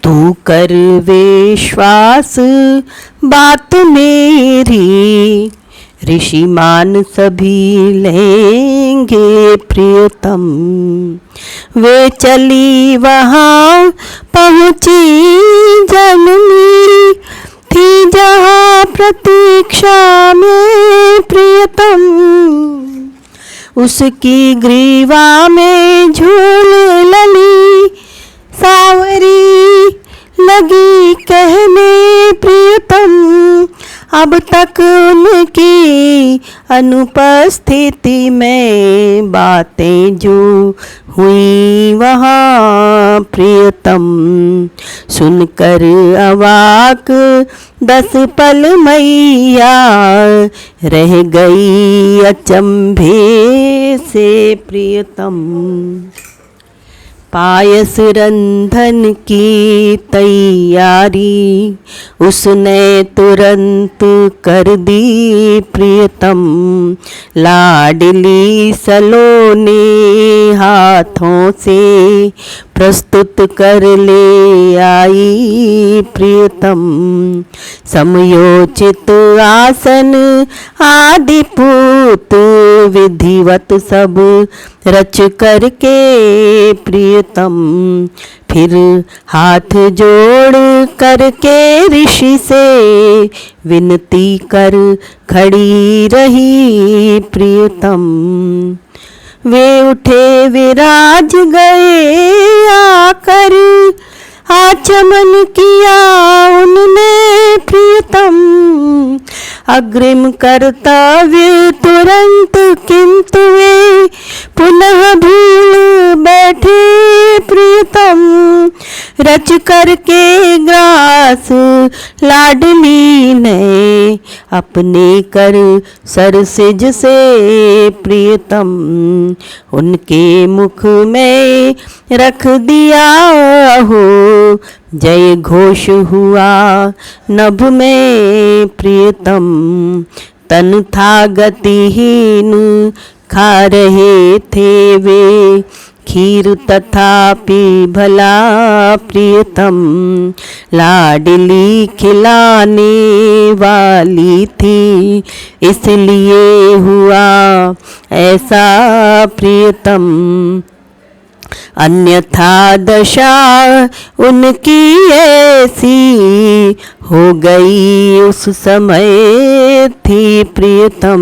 तू कर विश्वास बात मेरी, ऋषिमान सभी लेंगे प्रियतम। वे चली वहाँ पहुँची जननी, थी जहाँ प्रतीक्षा में प्रियतम। उसकी ग्रीवा में झूल लली सावरी, लगी कहने प्रियतम। अब तक उनकी अनुपस्थिति में बातें जो हुई वहाँ प्रियतम, सुनकर अवाक 10 पल मैया रह गई अचंभे से प्रियतम। पायस रंधन की तैयारी उसने तुरंत कर दी प्रियतम। लाडली सलोने हाथों से प्रस्तुत कर ले आई प्रियतम। समयोचित आसन आदि पूत विधिवत सब रच करके प्रियतम। फिर हाथ जोड़ करके ऋषि से विनती कर खड़ी रही प्रियतम। वे उठे विराज गए आकर, आचमन किया उनने प्रियतम। अग्रिम कर्तव्य तुरंत किंतु वे पुनः भूल बैठे प्रियतम। रच करके ग्रास लाडली ने अपने कर सरसिज से प्रियतम। उनके मुख में रख दिया हो, जय घोष हुआ नभ में प्रियतम। तन था गतिहीन खा रहे थे वे खीर तथापि भला प्रियतम। लाडली खिलाने वाली थी इसलिए हुआ ऐसा प्रियतम। अन्यथा दशा उनकी ऐसी हो गई उस समय थी प्रियतम।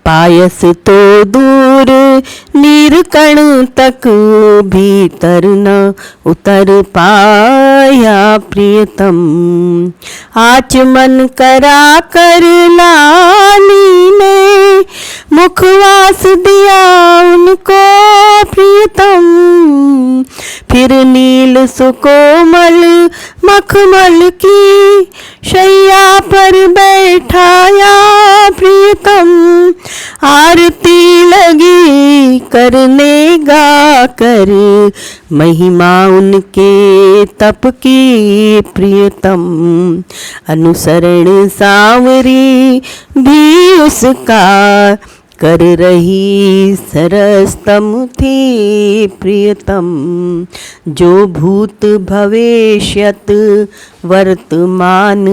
पायस तो दूर नीरकण तक भीतर न उतर पाया प्रियतम। आचमन करा कर लाली ने मुखवास दिया उनको प्रियतम। फिर नील सुकोमल मखमल की शैया पर बैठाया प्रियतम। आरती लगी करने गा कर महिमा उनके तप की प्रियतम। अनुसरण सांवरी भी उसका कर रही सरस्तम थी प्रियतम। जो भूत भविष्यत वर्तमान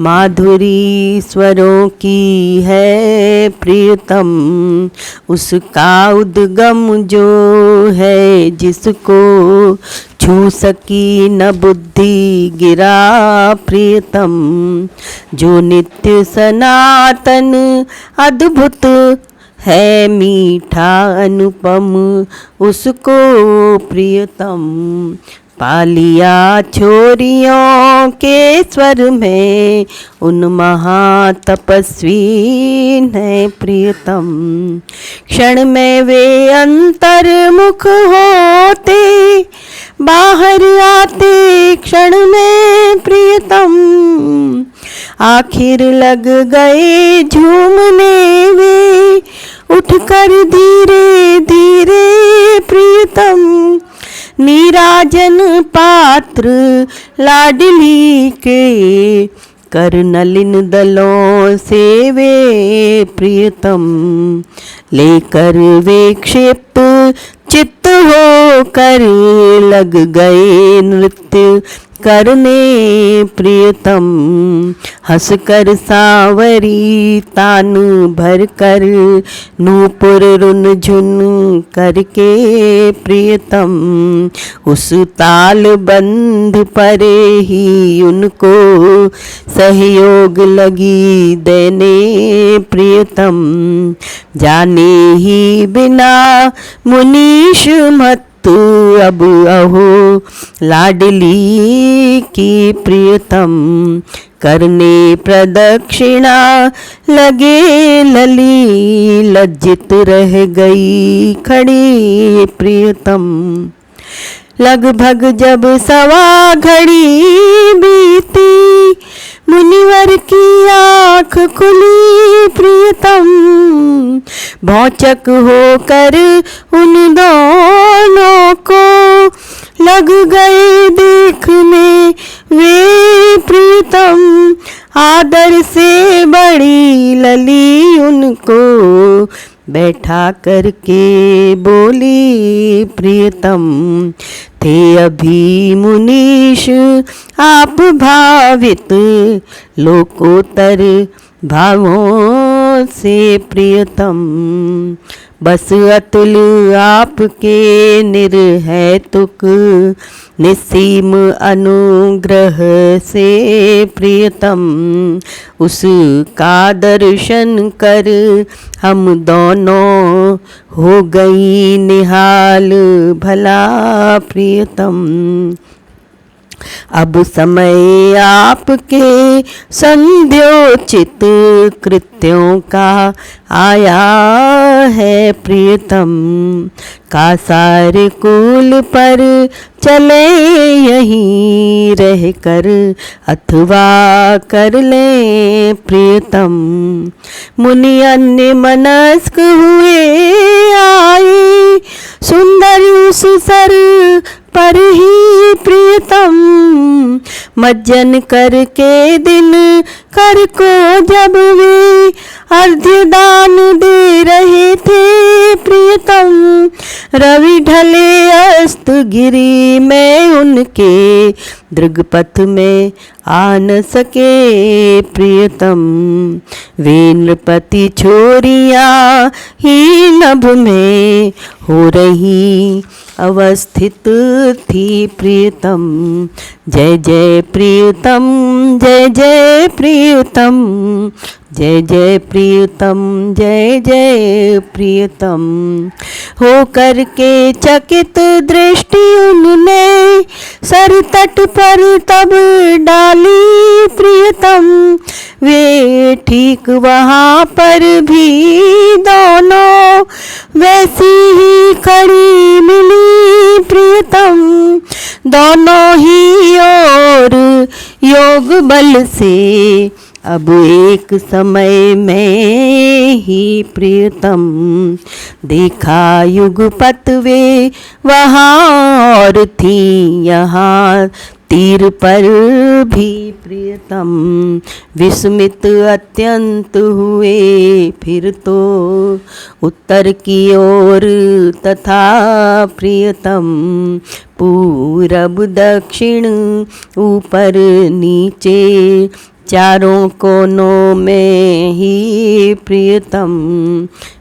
माधुरी स्वरों की है प्रियतम। उसका उद्गम जो है जिसको छू सकी न बुद्धि गिरा प्रियतम। जो नित्य सनातन अद्भुत है मीठा अनुपम उसको प्रियतम। पालिया छोरियों के स्वर में उन महातपस्वी ने प्रियतम। क्षण में वे अंतर्मुख होते, बाहर आते क्षण में प्रियतम। आखिर लग गए झूमने वे उठकर धीरे धीरे प्रियतम। नीराजन पात्र लाडली के कर नलिन दलों से वे प्रियतम। लेकर वे क्षिप्त चित्त हो कर लग गए नृत्य करने प्रियतम। हंस कर सांवरी तान भर कर नूपुर रुन झुन करके प्रियतम। उस ताल बंध पर ही उनको सहयोग लगी देने प्रियतम। जाने ही बिना मुनीश मत अब अहो लाडली की प्रियतम। करने प्रदक्षिणा लगे लली लज्जित रह गई खड़ी प्रियतम। लगभग जब सवा घड़ी बीती मुनिवर की आँख खुली प्रियतम। भौचक होकर उन दोनों को लग गए देखने वे प्रियतम। आदर से बड़ी लली उनको बैठा करके बोली प्रियतम। थे अभी मुनीश आप भावित लोकोत्तर भावों से प्रियतम। बस अतुल आपके निर्हैतुक निस्सीम अनुग्रह से प्रियतम। उसका दर्शन कर हम दोनों हो गई निहाल भला प्रियतम। अब समय आपके संध्योचित कृत्यों का आया है प्रियतम। का सारे कुल पर चले यहीं रह कर अथवा कर ले प्रियतम। मुनि अन्य मनस्क हुए आए सुंदर उस सर पर ही प्रियतम। मज्जन करके दिन कर को जब वे अर्घ्य दान दे रहे थे प्रियतम। रवि ढले अस्त गिरी में उनके दृगपथ में आ न सके प्रियतम। वे नृपति छोरियाँ ही नभ में हो रही अवस्थित थी प्रियतम। जय जय प्रियतम जय जय प्रियतम जय जय प्रियतम जय जय प्रियतम। हो करके चकित दृष्टि उनने सर तट पर तब डाली प्रियतम। वे ठीक वहाँ पर भी दोनों वैसी ही खड़ी मिली प्रियतम। दोनों ही और योग बल से अब एक समय में ही प्रियतम। देखा युगपत वे वहाँ और थी यहाँ तीर पर भी प्रियतम। विस्मित अत्यंत हुए फिर तो उत्तर की ओर तथा प्रियतम। पूरब दक्षिण ऊपर नीचे चारों कोनों में ही प्रियतम।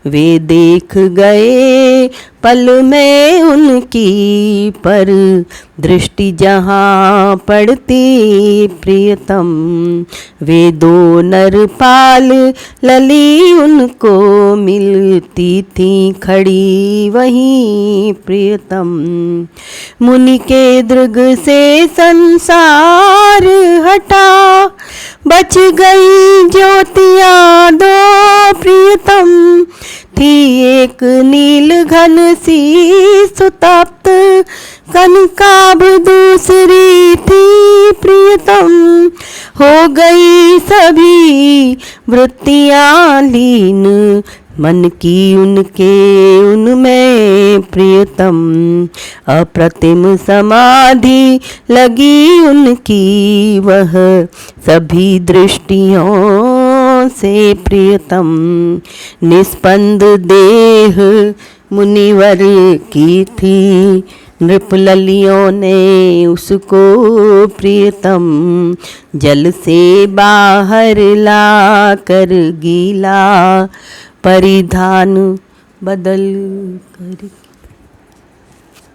वे देख गए पल में उनकी पर दृष्टि जहाँ पड़ती प्रियतम। वे दो नरपाल लली उनको मिलती थी खड़ी वहीं प्रियतम। मुनि के दृग से संसार हटा बच गई ज्योतियाँ दो प्रियतम। थी एक नील घन सी सुतप्त कनकाभ दूसरी थी प्रियतम। हो गई सभी वृत्तियाँ लीन मन की उनके उनमें प्रियतम। अप्रतिम समाधि लगी उनकी वह सभी दृष्टियों से प्रियतम। निस्पंद देह मुनिवर की थी, नृपललियों ने उसको प्रियतम जल से बाहर ला कर गीला परिधान बदल कर